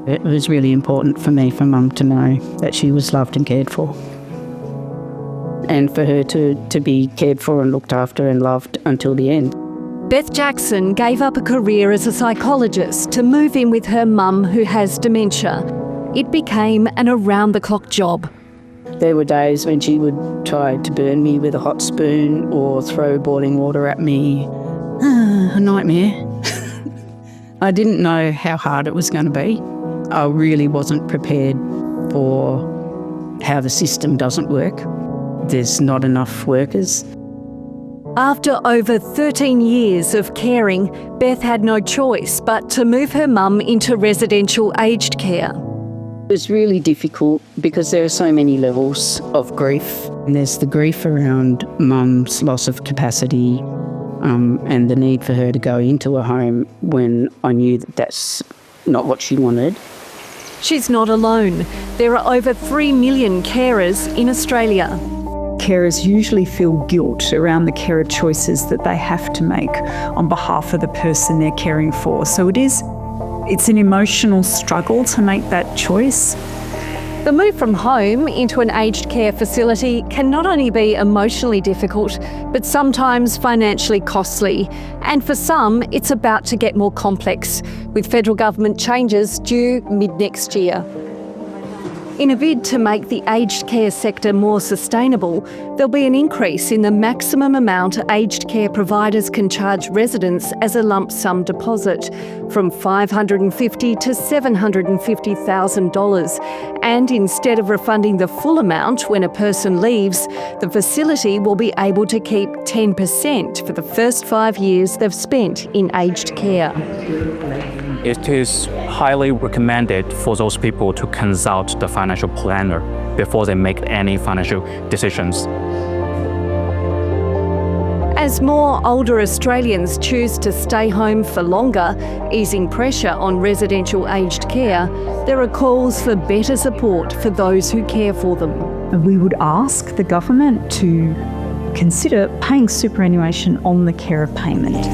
It was really important for me for Mum to know that she was loved and cared for. And for her to be cared for and looked after and loved until the end. Beth Jackson gave up a career as a psychologist to move in with her mum who has dementia. It became an around-the-clock job. There were days when she would try to burn me with a hot spoon or throw boiling water at me. A nightmare. I didn't know how hard it was going to be. I really wasn't prepared for how the system doesn't work. There's not enough workers. After over 13 years of caring, Beth had no choice but to move her mum into residential aged care. It was really difficult because there are so many levels of grief. And there's the grief around Mum's loss of capacity and the need for her to go into a home when I knew that that's not what she wanted. She's not alone. There are over 3 million carers in Australia. Carers usually feel guilt around the carer choices that they have to make on behalf of the person they're caring for. So it's an emotional struggle to make that choice. The move from home into an aged care facility can not only be emotionally difficult, but sometimes financially costly. And for some, it's about to get more complex, with federal government changes due mid-next year. In a bid to make the aged care sector more sustainable, there'll be an increase in the maximum amount aged care providers can charge residents as a lump sum deposit, from $550,000 to $750,000. And instead of refunding the full amount when a person leaves, the facility will be able to keep 10% for the first 5 years they've spent in aged care. It is highly recommended for those people to consult the financial planner before they make any financial decisions. As more older Australians choose to stay home for longer, easing pressure on residential aged care, there are calls for better support for those who care for them. We would ask the government to consider paying superannuation on the carer payment.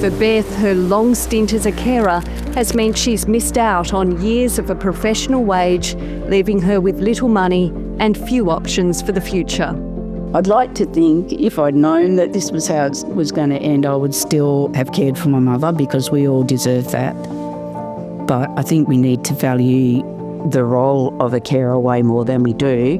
For Beth, her long stint as a carer has meant she's missed out on years of a professional wage, leaving her with little money and few options for the future. I'd like to think if I'd known that this was how it was going to end, I would still have cared for my mother, because we all deserve that. But I think we need to value the role of a carer way more than we do.